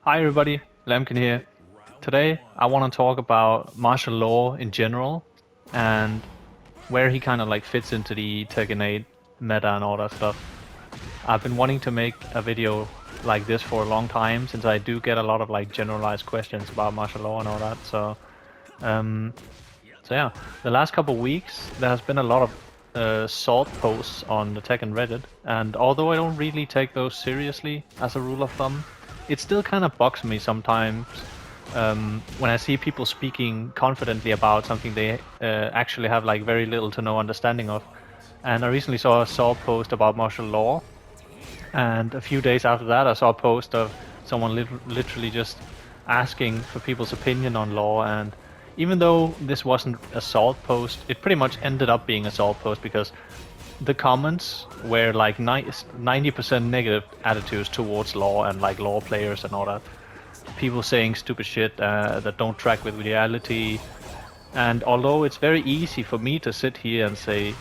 Hi everybody, Lambkin here. Today I want to talk about martial law in general and where he kind of like fits into the Tekken 8 meta and all that stuff. I've been wanting to make a video like this for a long time since I do get a lot of like generalized questions about martial law and all that. Um, so yeah, the last couple of weeks there has been a lot of salt posts on the Tekken Reddit, and although I don't really take those seriously as a rule of thumb, it still kind of bugs me sometimes when I see people speaking confidently about something they actually have like very little to no understanding of. And I recently saw a salt post about martial law, and a few days after that I saw a post of someone literally just asking for people's opinion on law. And even though this wasn't a salt post, it pretty much ended up being a salt post because the comments were like 90% negative attitudes towards law and like law players and all that. People saying stupid shit that don't track with reality. And although it's very easy for me to sit here and say,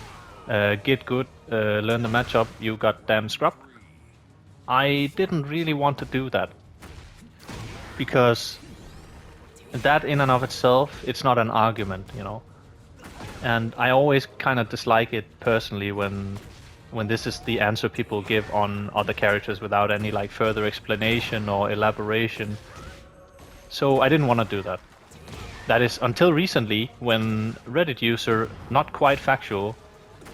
get good, learn the matchup, you goddamn scrub, I didn't really want to do that. Because that in and of itself, it's not an argument, you know. And I always kind of dislike it personally when this is the answer people give on other characters without any like further explanation or elaboration. So I didn't want to do that. That is until recently when Reddit user Not Quite Factual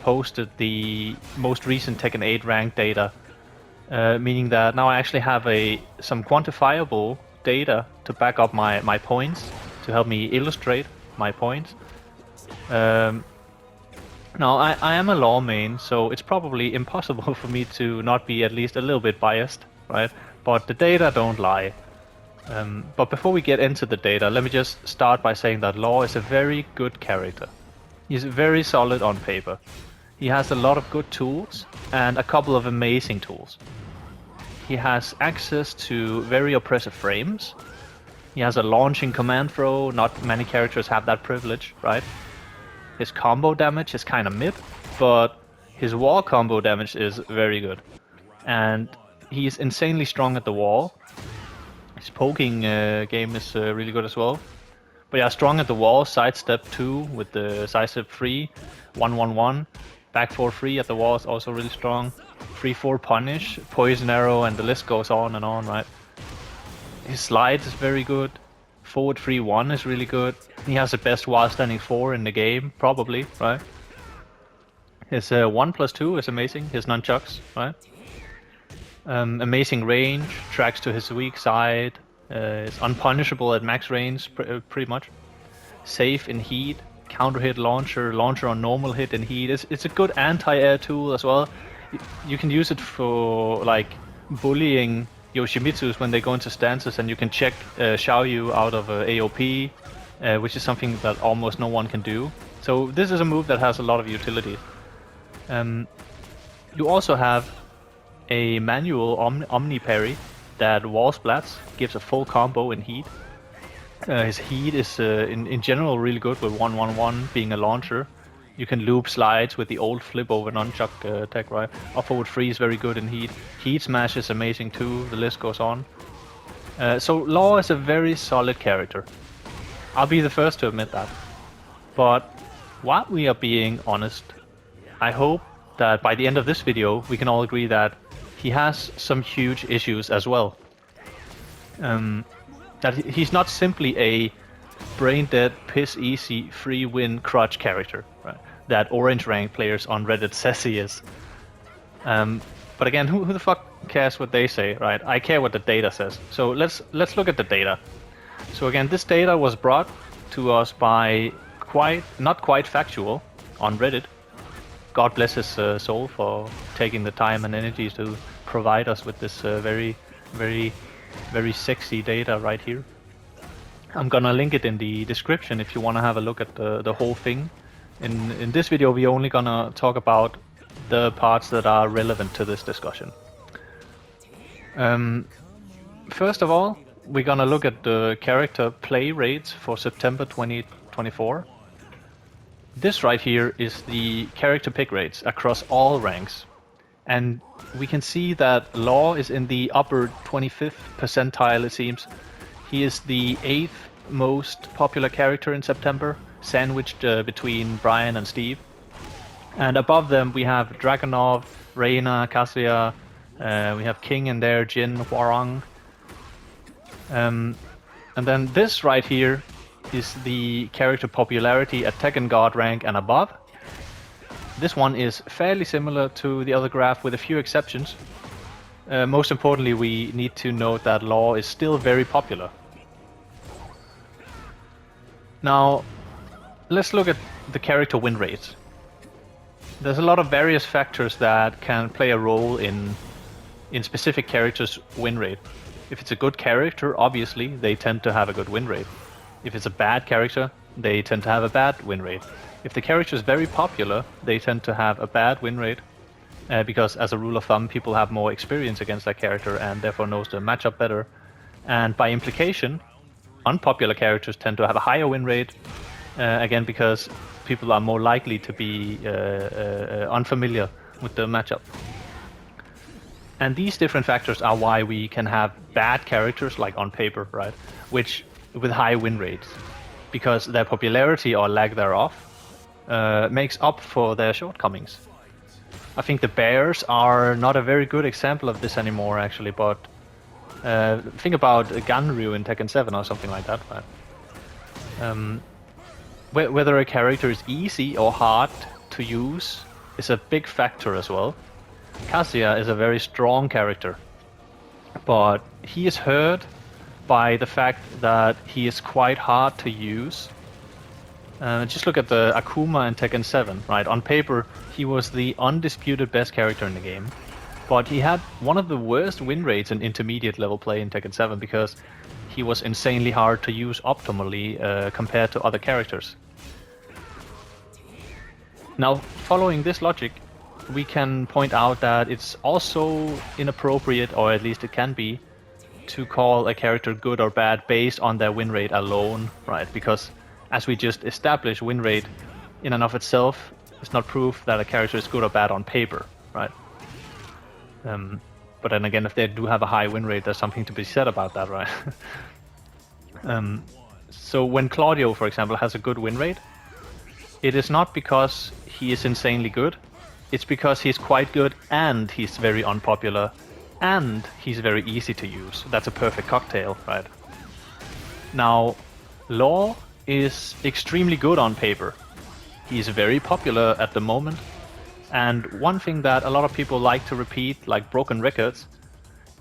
posted the most recent Tekken 8 rank data, meaning that now I actually have some quantifiable data to back up my points, to help me illustrate my points. Now, I am a law main, so it's probably impossible for me to not be at least a little bit biased, right? But the data don't lie. But before we get into the data, let me just start by saying that Law is a very good character. He's very solid on paper. He has a lot of good tools and a couple of amazing tools. He has access to very oppressive frames. He has a launching command throw. Not many characters have that privilege, right? His combo damage is kind of mid, but his wall combo damage is very good. And he's insanely strong at the wall. His poking game is really good as well. But yeah, strong at the wall, sidestep 2 with the sidestep 3, 1-1-1. Back 4-3 at the wall is also really strong. 3-4 punish, poison arrow, and the list goes on and on, right? His slide is very good. Forward 3-1 is really good. He has the best while standing 4 in the game, probably, right? His 1+2 is amazing, his nunchucks, right? Amazing range, tracks to his weak side, is unpunishable at max range, pretty much. Safe in heat, counter hit launcher, launcher on normal hit in heat. It's a good anti-air tool as well. You can use it for like bullying Yoshimitsus when they go into stances, and you can check Xiaoyu out of AOP, which is something that almost no one can do. So this is a move that has a lot of utility. You also have a manual Omni parry that wall splats, gives a full combo in heat. His heat is in general really good with 1-1-1 being a launcher. You can loop slides with the old flip over nunchuck tech, right? Up forward 3 is very good in heat. Heat smash is amazing too, the list goes on. So Law is a very solid character. I'll be the first to admit that. But while we are being honest, I hope that by the end of this video we can all agree that he has some huge issues as well. That he's not simply a brain-dead, piss-easy, free-win crutch character, right? That orange rank players on Reddit says he is. But again, who the fuck cares what they say, right? I care what the data says. So let's look at the data. So again, this data was brought to us by Not Quite Factual on Reddit. God bless his soul for taking the time and energy to provide us with this very sexy data right here. I'm gonna link it in the description if you want to have a look at the whole thing. In this video we're only gonna talk about the parts that are relevant to this discussion. First of all, we're gonna look at the character play rates for September 2024. This right here is the character pick rates across all ranks. And we can see that Law is in the upper 25th percentile, it seems. He is the 8th most popular character in September, sandwiched between Brian and Steve. And above them we have Dragunov, Reina, Kazuya, we have King in there, Jin, Hwoarang. And then this right here is the character popularity at Tekken God rank and above. This one is fairly similar to the other graph with a few exceptions. Most importantly, we need to note that Law is still very popular. Now, let's look at the character win rates. There's a lot of various factors that can play a role in specific characters' win rate. If it's a good character, obviously, they tend to have a good win rate. If it's a bad character, they tend to have a bad win rate. If the character is very popular, they tend to have a bad win rate, because as a rule of thumb, people have more experience against that character and therefore knows the matchup better. And by implication, unpopular characters tend to have a higher win rate, again because people are more likely to be unfamiliar with the matchup. And these different factors are why we can have bad characters, like on paper, right, which with high win rates, because their popularity or lack thereof makes up for their shortcomings. I think the Bears are not a very good example of this anymore, actually, but think about Ganryu in Tekken 7 or something like that, right? Whether a character is easy or hard to use is a big factor as well. Kazuya is a very strong character, but he is hurt by the fact that he is quite hard to use. Just look at the Akuma in Tekken 7, right? On paper, he was the undisputed best character in the game, but he had one of the worst win rates in intermediate level play in Tekken 7 because he was insanely hard to use optimally compared to other characters. Now, following this logic, we can point out that it's also inappropriate, or at least it can be, to call a character good or bad based on their win rate alone, right? Because as we just established, win rate in and of itself is not proof that a character is good or bad on paper, right? But then again, if they do have a high win rate, there's something to be said about that, right? So when Claudio, for example, has a good win rate, it is not because he is insanely good, it's because he's quite good and he's very unpopular and he's very easy to use. That's a perfect cocktail, right? Now, Law is extremely good on paper. He's very popular at the moment. And one thing that a lot of people like to repeat, like broken records,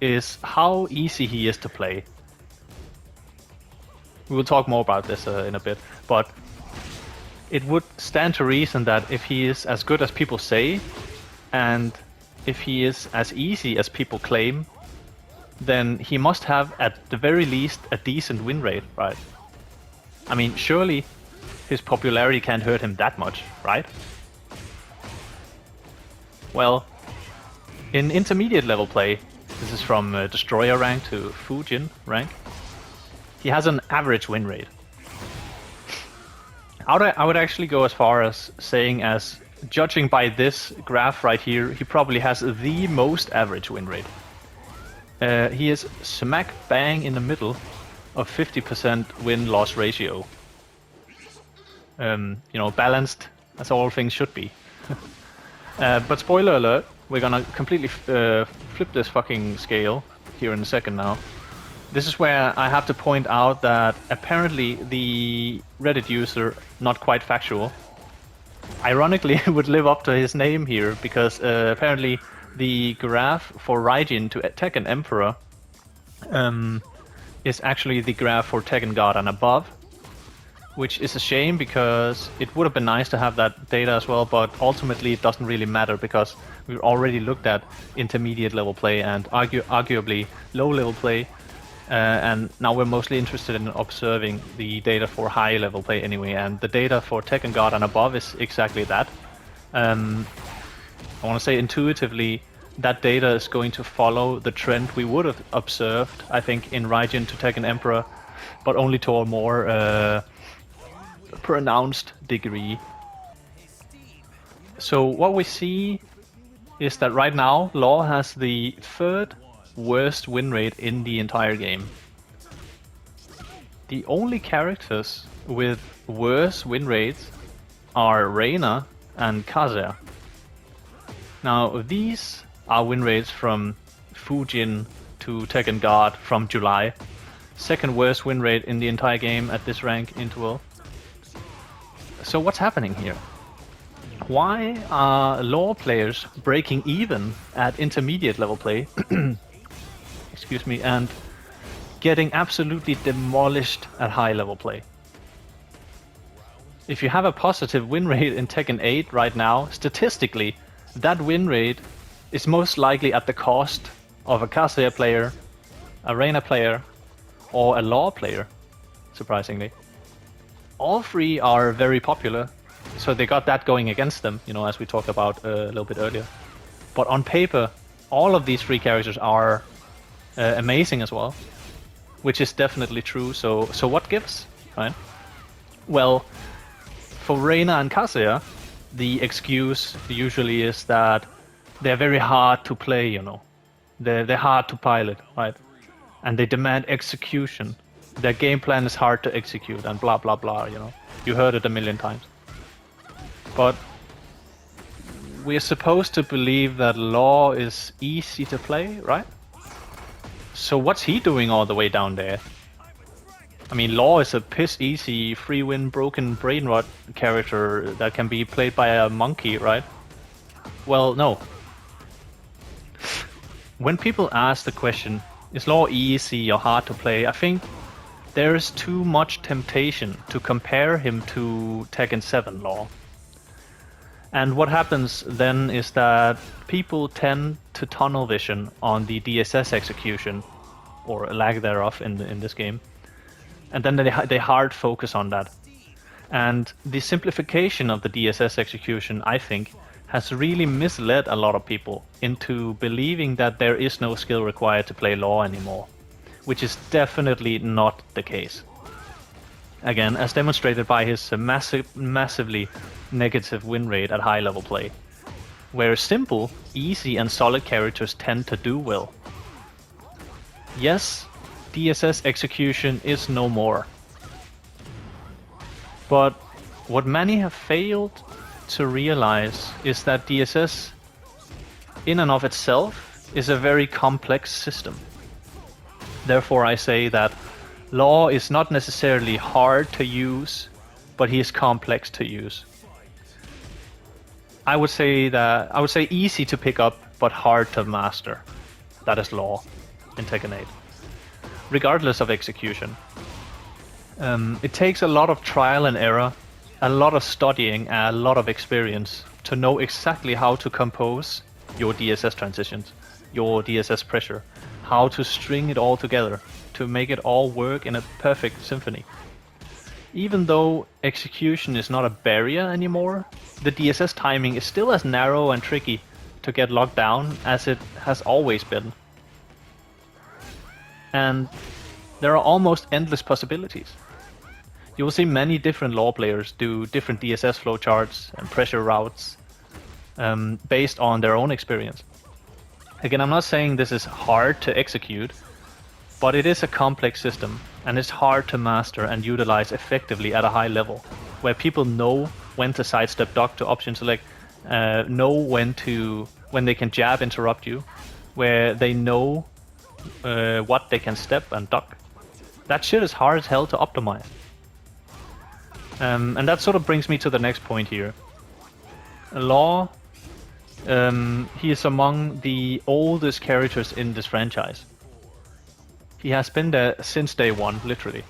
is how easy he is to play. We will talk more about this in a bit, but it would stand to reason that if he is as good as people say, and if he is as easy as people claim, then he must have, at the very least, a decent win rate, right? I mean, surely his popularity can't hurt him that much, right? Well, in intermediate level play, this is from Destroyer rank to Fujin rank, he has an average win rate. I would actually go as far as saying, as judging by this graph right here, he probably has the most average win rate. He is smack bang in the middle of 50% win-loss ratio. You know, balanced as all things should be. But spoiler alert, we're gonna completely flip this fucking scale here in a second now. This is where I have to point out that apparently the Reddit user, not quite factual, ironically would live up to his name here, because apparently the graph for Raijin to Tekken Emperor is actually the graph for Tekken God and above, which is a shame because it would have been nice to have that data as well, but ultimately it doesn't really matter because we've already looked at intermediate level play and arguably low level play. And now we're mostly interested in observing the data for high level play anyway, and the data for Tekken God and above is exactly that. I want to say intuitively that data is going to follow the trend we would have observed, I think, in Raijin to Tekken Emperor, but only to a more pronounced degree. So what we see is that right now Law has the third worst win rate in the entire game. The only characters with worse win rates are Reina and Kazuya. Now these are win rates from Fujin to Tekken God from July. Second worst win rate in the entire game at this rank interval. So what's happening here? Why are Law players breaking even at intermediate level play excuse me, and getting absolutely demolished at high level play? If you have a positive win rate in Tekken 8 right now, statistically, that win rate is most likely at the cost of a Kazuya player, a Reina player, or a Law player, surprisingly. All three are very popular, so they got that going against them, you know, as we talked about a little bit earlier. But on paper, all of these three characters are amazing as well, which is definitely true. So what gives, right? Well, for Reina and Kazuya, the excuse usually is that they're very hard to play, you know. They're hard to pilot, right? And they demand execution. Their game plan is hard to execute and blah blah blah, you know. You heard it a million times. But we're supposed to believe that Law is easy to play, right? So what's he doing all the way down there? I mean, Law is a piss-easy, free-win, broken brain rot character that can be played by a monkey, right? Well, no. When people ask the question, is Law easy or hard to play, I think there's too much temptation to compare him to Tekken 7 Law. And what happens then is that people tend to tunnel vision on the DSS execution, or a lack thereof in this game. And then they hard focus on that. And the simplification of the DSS execution, I think, has really misled a lot of people into believing that there is no skill required to play Law anymore, which is definitely not the case. Again, as demonstrated by his massively negative win rate at high level play, where simple, easy and solid characters tend to do well. Yes, DSS execution is no more. But what many have failed to realize is that DSS in and of itself is a very complex system. Therefore I say that Law is not necessarily hard to use, but he is complex to use. I would say easy to pick up, but hard to master. That is Law in Tekken 8. Regardless of execution. It takes a lot of trial and error, a lot of studying, and a lot of experience to know exactly how to compose your DSS transitions, your DSS pressure, how to string it all together, to make it all work in a perfect symphony. Even though execution is not a barrier anymore, the DSS timing is still as narrow and tricky to get locked down as it has always been. And there are almost endless possibilities. You will see many different Law players do different DSS flowcharts and pressure routes based on their own experience. Again, I'm not saying this is hard to execute, but it is a complex system and it's hard to master and utilize effectively at a high level, where people know when to sidestep duck to option select, know when they can jab interrupt you, where they know what they can step and duck. That shit is hard as hell to optimize. And that sort of brings me to the next point here. Law, he is among the oldest characters in this franchise. He has been there since day one, literally.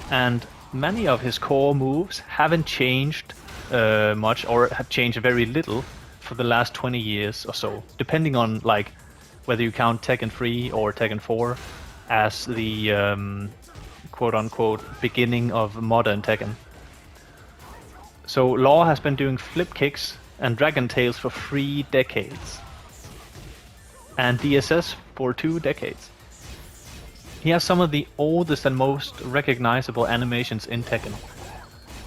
And many of his core moves haven't changed much, or have changed very little for the last 20 years or so, depending on like whether you count Tekken 3 or Tekken 4 as the quote-unquote beginning of modern Tekken. So Law has been doing flip kicks and dragon tails for 3 decades. And DSS for 2 decades. He has some of the oldest and most recognizable animations in Tekken.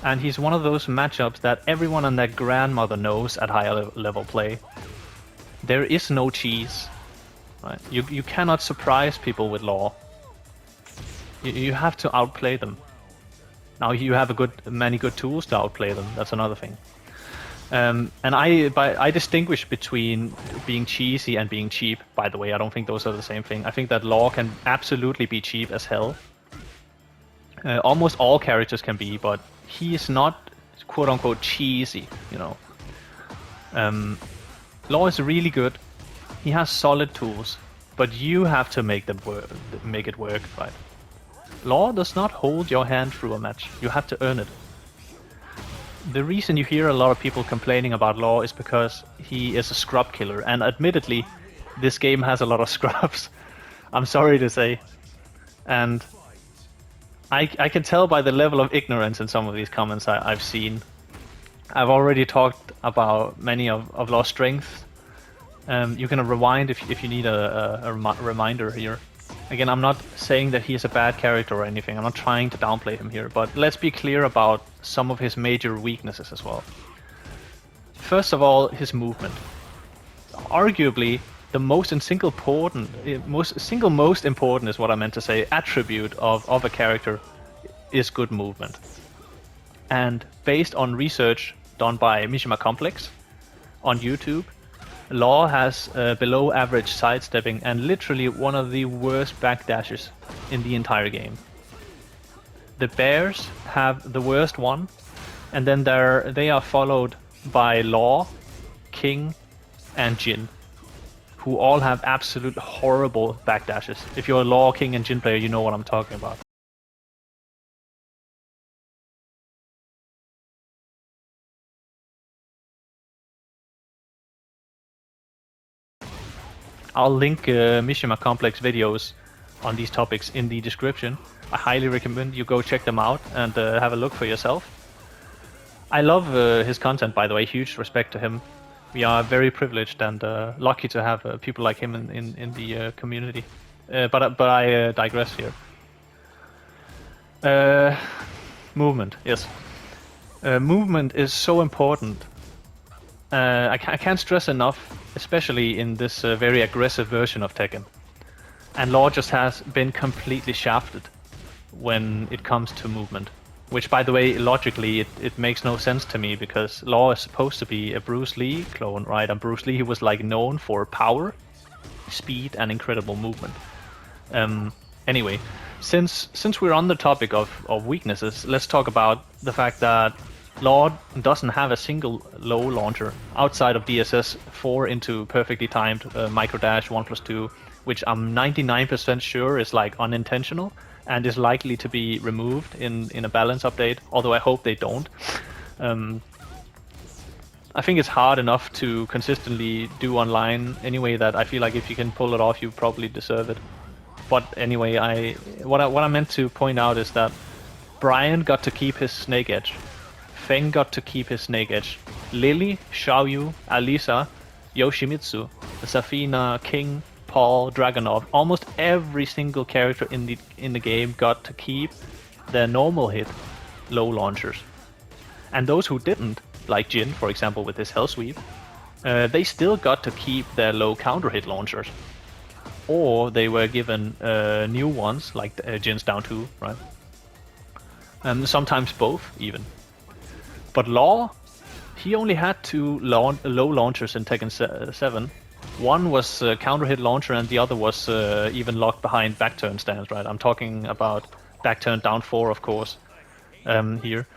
And he's one of those matchups that everyone and their grandmother knows at higher level play. there is no cheese. Right? You cannot surprise people with Law. You have to outplay them. Now you have many good tools to outplay them. That's another thing. And I distinguish between being cheesy and being cheap. By the way, I don't think those are the same thing. I think that Law can absolutely be cheap as hell. Almost all characters can be, but he is not quote-unquote cheesy, you know. Law is really good. He has solid tools, but you have to make it work, right? Law does not hold your hand through a match. You have to earn it. The reason you hear a lot of people complaining about Law is because he is a scrub killer, and admittedly, this game has a lot of scrubs. I'm sorry to say. And I can tell by the level of ignorance in some of these comments I've seen. I've already talked about many of Law's strengths. You can rewind if you need a reminder here. Again, I'm not saying that he is a bad character or anything. I'm not trying to downplay him here, but let's be clear about some of his major weaknesses as well. First of all, his movement. Arguably, the most important is what I meant to say, attribute of a character is good movement. And based on research done by Mishima Complex on YouTube, Law has below average sidestepping and literally one of the worst backdashes in the entire game. The Bears have the worst one, and then they are followed by Law, King, and Jin, who all have absolute horrible backdashes. If you're a Law, King, and Jin player, you know what I'm talking about. I'll link Mishima Complex videos on these topics in the description. I highly recommend you go check them out and have a look for yourself. I love his content, by the way. Huge respect to him. We are very privileged and lucky to have people like him in the community. But I digress here. Movement, yes. Movement is so important. I can't stress enough, especially in this very aggressive version of Tekken. And Law just has been completely shafted when it comes to movement. Which, by the way, logically, it makes no sense to me, because Law is supposed to be a Bruce Lee clone, right? And Bruce Lee, he was like known for power, speed, and incredible movement. Anyway, since we're on the topic of weaknesses, let's talk about the fact that Law doesn't have a single low launcher outside of DSS 4 into perfectly timed micro dash 1+2, which I'm 99% sure is like unintentional and is likely to be removed in a balance update, although I hope they don't. I think it's hard enough to consistently do online anyway that I feel like if you can pull it off, you probably deserve it. But anyway, what I meant to point out is that Brian got to keep his Snake Edge. Feng got to keep his Snake Edge. Lily, Xiaoyu, Alisa, Yoshimitsu, Safina, King, Paul, Dragonov, almost every single character in the game got to keep their normal hit low launchers. And those who didn't, like Jin, for example, with his Hell Sweep, they still got to keep their low counter hit launchers. Or they were given new ones, like Jin's down 2, right? And sometimes both, even. But Law, he only had 2 low launchers in Tekken 7. One was counter hit launcher and the other was even locked behind back turn stance, right? I'm talking about back turn down 4, of course, here.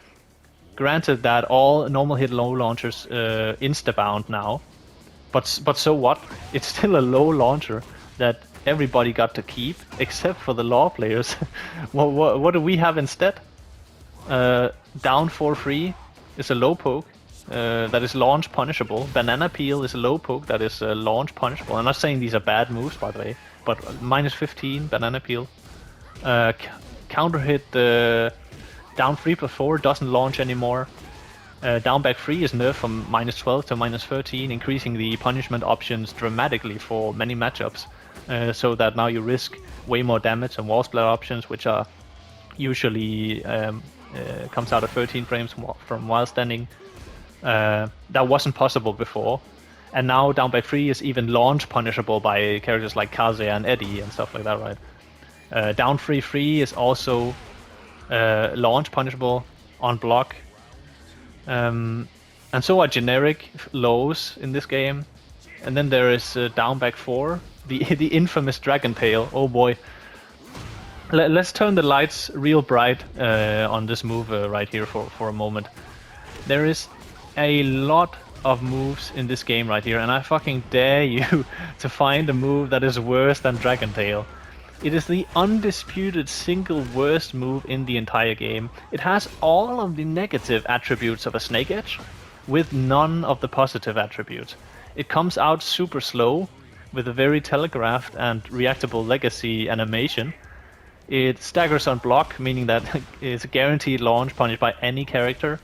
Granted that all normal hit low launchers insta-bound now, but so what? It's still a low launcher that everybody got to keep, except for the Law players. what do we have instead? Down 4 free is a low poke that is launch punishable. Banana Peel is a low poke that is launch punishable. I'm not saying these are bad moves, by the way, but -15 Banana Peel. Counter hit down 3+4 doesn't launch anymore. Down back 3 is nerfed from -12 to -13, increasing the punishment options dramatically for many matchups, so that now you risk way more damage and wall splat options, which are usually comes out at 13 frames from while standing. That wasn't possible before. And now down back 3 is even launch punishable by characters like Kaze and Eddie and stuff like that, right? Down 3-3 is also launch punishable on block. And so are generic lows in this game. And then there is down back 4, the infamous Dragon Tail. Oh boy. Let's turn the lights real bright on this move right here for a moment. There is a lot of moves in this game right here, and I fucking dare you to find a move that is worse than Dragon Tail. It is the undisputed single worst move in the entire game. It has all of the negative attributes of a Snake Edge, with none of the positive attributes. It comes out super slow, with a very telegraphed and reactable legacy animation. It staggers on block, meaning that it's a guaranteed launch punished by any character.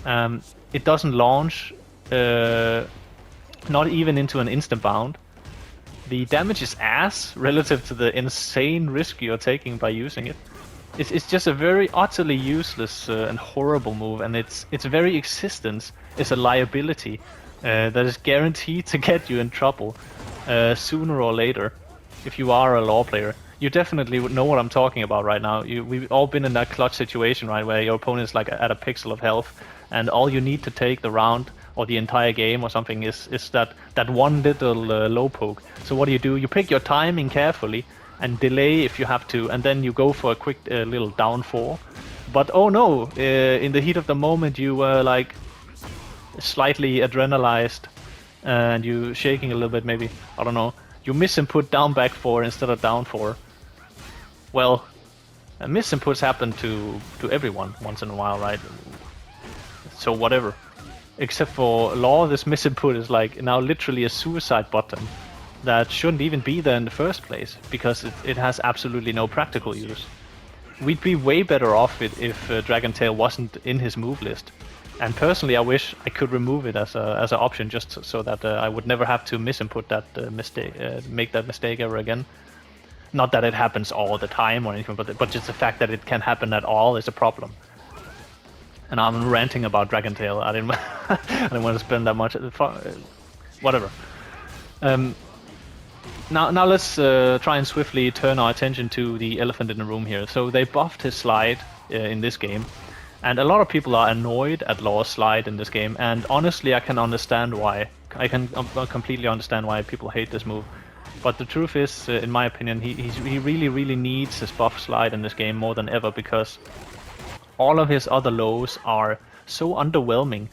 It doesn't launch, not even into an instant bound. The damage is ass relative to the insane risk you're taking by using it. It's just a very utterly useless and horrible move, and its very existence is a liability that is guaranteed to get you in trouble sooner or later if you are a law player. You definitely would know what I'm talking about right now. We've all been in that clutch situation, right, where your opponent's like at a pixel of health, and all you need to take the round or the entire game or something is that one little low poke. So what do? You pick your timing carefully and delay if you have to, and then you go for a quick little down 4. But oh no, in the heat of the moment you were like slightly adrenalized and you shaking a little bit maybe, I don't know. You misinput down back 4 instead of down 4. Well, misinputs happen to everyone once in a while, right? So whatever. Except for Law, this misinput is like now literally a suicide button that shouldn't even be there in the first place, because it has absolutely no practical use. We'd be way better off if Dragon Tail wasn't in his move list. And personally, I wish I could remove it as an option, just so that I would never have to misinput that mistake, make that mistake ever again. Not that it happens all the time or anything, but just the fact that it can happen at all is a problem. And I'm ranting about Dragon Tail. I didn't want to spend that much. Whatever. Now let's try and swiftly turn our attention to the elephant in the room here. So they buffed his slide in this game. And a lot of people are annoyed at Law's slide in this game, and honestly I can understand why. I can completely understand why people hate this move. But the truth is, in my opinion, he really needs his buff slide in this game more than ever, because all of his other lows are so underwhelming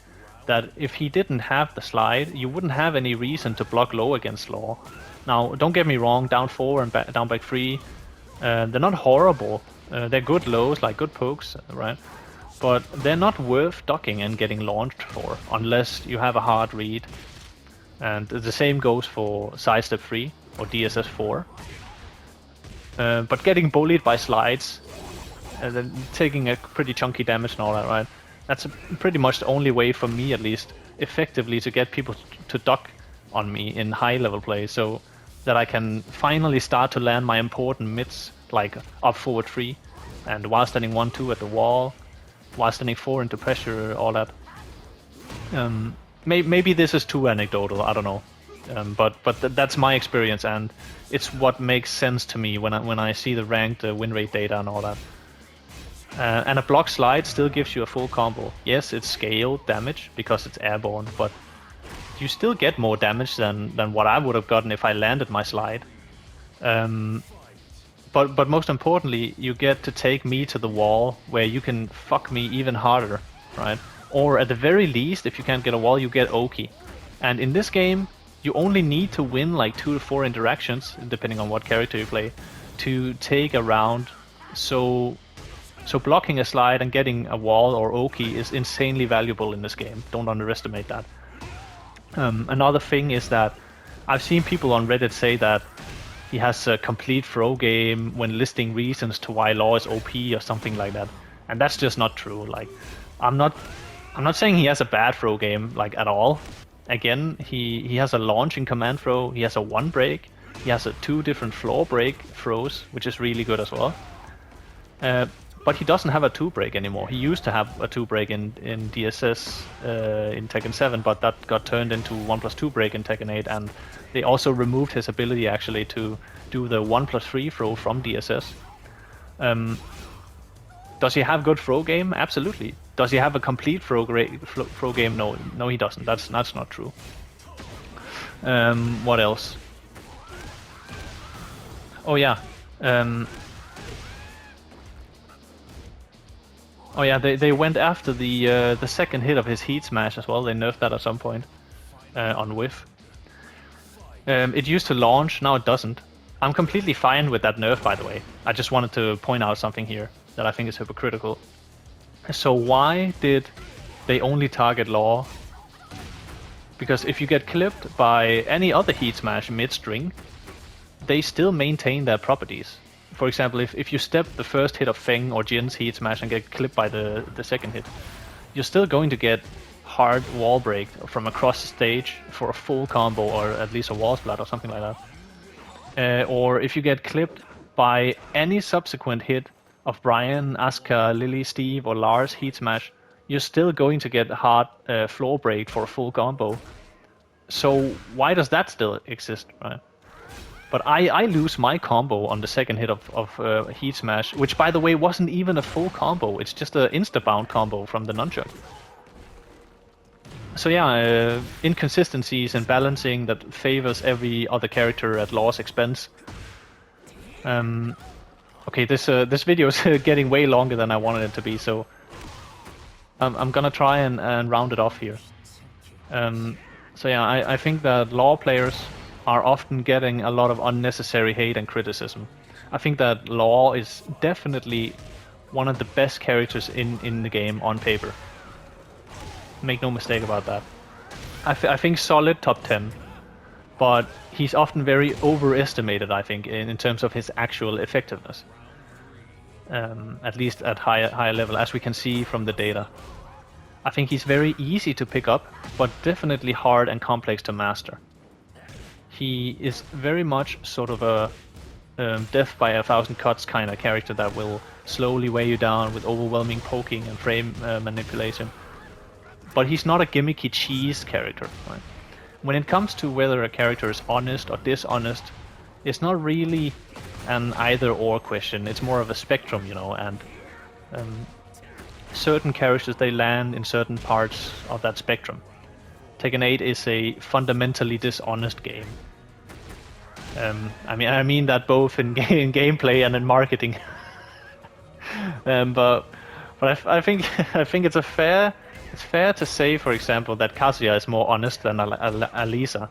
that if he didn't have the slide, you wouldn't have any reason to block low against Law. Now, don't get me wrong, down 4 and down back 3, they're not horrible. They're good lows, like good pokes, right? But they're not worth ducking and getting launched for, unless you have a hard read. And the same goes for SIDESTEP 3 or DSS 4. But getting bullied by slides, and then taking a pretty chunky damage and all that, right? That's pretty much the only way, for me at least, effectively to get people to duck on me in high level play, so that I can finally start to land my important mids, like up forward 3, and while standing 1-2 at the wall, while standing 4 into pressure, all that. Maybe this is too anecdotal, I don't know. But that's my experience, and it's what makes sense to me when I see the ranked win rate data and all that. And a block slide still gives you a full combo. Yes, it's scaled damage because it's airborne, but you still get more damage than what I would have gotten if I landed my slide. But most importantly, you get to take me to the wall where you can fuck me even harder, right? Or at the very least, if you can't get a wall, you get Oki. And in this game, you only need to win like 2 to 4 interactions, depending on what character you play, to take a round. So blocking a slide and getting a wall or Oki is insanely valuable in this game. Don't underestimate that. Another thing is that I've seen people on Reddit say that he has a complete throw game when listing reasons to why Law is OP or something like that. And that's just not true. Like, I'm not saying he has a bad throw game, like, at all. Again, he has a launch in command throw, he has a 1 break, he has 2 different floor break throws, which is really good as well. but he doesn't have a 2-break anymore. He used to have a 2-break in DSS in Tekken 7, but that got turned into 1+2 break in Tekken 8, and they also removed his ability actually to do the 1+3 throw from DSS. Does he have good throw game? Absolutely. Does he have a complete throw game? No, he doesn't. That's not true. What else? Oh yeah. Oh yeah, they went after the second hit of his heat smash as well. They nerfed that at some point on whiff. It used to launch, now it doesn't. I'm completely fine with that nerf, by the way. I just wanted to point out something here that I think is hypocritical. So why did they only target Law? Because if you get clipped by any other heat smash mid-string, they still maintain their properties. For example, if you step the first hit of Feng or Jin's heat smash and get clipped by the second hit, you're still going to get hard wall break from across the stage for a full combo, or at least a wall splat or something like that. Or if you get clipped by any subsequent hit of Brian, Asuka, Lily, Steve, or Lars heat smash, you're still going to get hard floor break for a full combo. So why does that still exist, right? But I lose my combo on the second hit of heat smash, which by the way wasn't even a full combo. It's just an insta-bound combo from the nunchuck. So yeah, inconsistencies and balancing that favors every other character at Law's expense. Okay, this video is getting way longer than I wanted it to be, so I'm gonna try and round it off here. So yeah, I think that Law players are often getting a lot of unnecessary hate and criticism. I think that Law is definitely one of the best characters in the game on paper. Make no mistake about that. I think solid top 10, but he's often very overestimated, I think, in terms of his actual effectiveness. At least at higher level, as we can see from the data. I think he's very easy to pick up, but definitely hard and complex to master. He is very much sort of a death by 1,000 cuts kind of character that will slowly weigh you down with overwhelming poking and frame manipulation. But he's not a gimmicky cheese character. Right? When it comes to whether a character is honest or dishonest, it's not really an either-or question. It's more of a spectrum, you know, and certain characters, they land in certain parts of that spectrum. Tekken 8 is a fundamentally dishonest game. I mean that both in gameplay and in marketing. But I think it's fair to say, for example, that Kazuya is more honest than Alisa,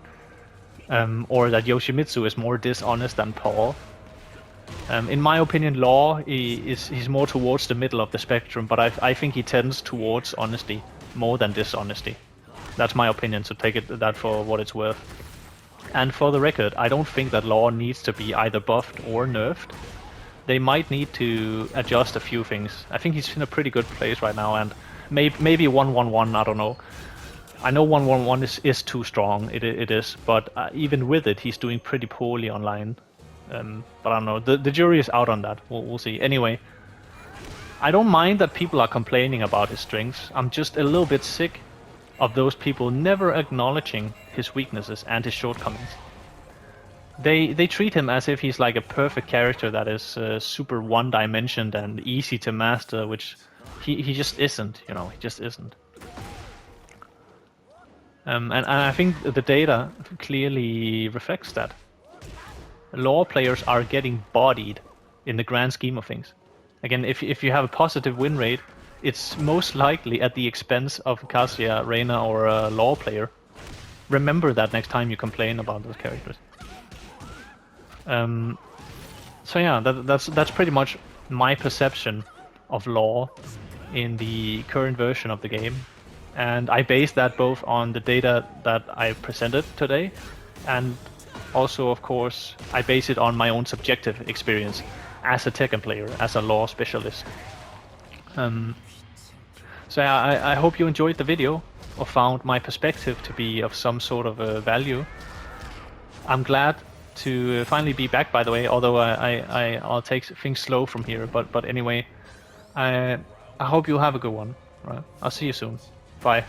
or that Yoshimitsu is more dishonest than Paul. In my opinion, Law he's more towards the middle of the spectrum, but I think he tends towards honesty more than dishonesty. That's my opinion, so take that for what it's worth. And for the record, I don't think that Law needs to be either buffed or nerfed. They might need to adjust a few things. I think he's in a pretty good place right now, and maybe 1-1-1, I don't know. I know 1-1-1 is too strong, it is, but even with it, he's doing pretty poorly online. But I don't know, the jury is out on that, we'll see. Anyway, I don't mind that people are complaining about his strengths. I'm just a little bit sick of those people never acknowledging his weaknesses and his shortcomings. They treat him as if he's like a perfect character that is super one-dimensioned and easy to master, which he just isn't, you know, he just isn't. And I think the data clearly reflects that. Law players are getting bodied in the grand scheme of things. Again, if you have a positive win rate, it's most likely at the expense of Kazuya, Reina, or a Law player. Remember that next time you complain about those characters. So yeah, that's pretty much my perception of Law in the current version of the game. And I base that both on the data that I presented today, and also, of course, I base it on my own subjective experience as a Tekken player, as a Law specialist. So yeah, I hope you enjoyed the video or found my perspective to be of some sort of value. I'm glad to finally be back, by the way, although I'll take things slow from here. But anyway, I hope you have a good one. Right. I'll see you soon. Bye.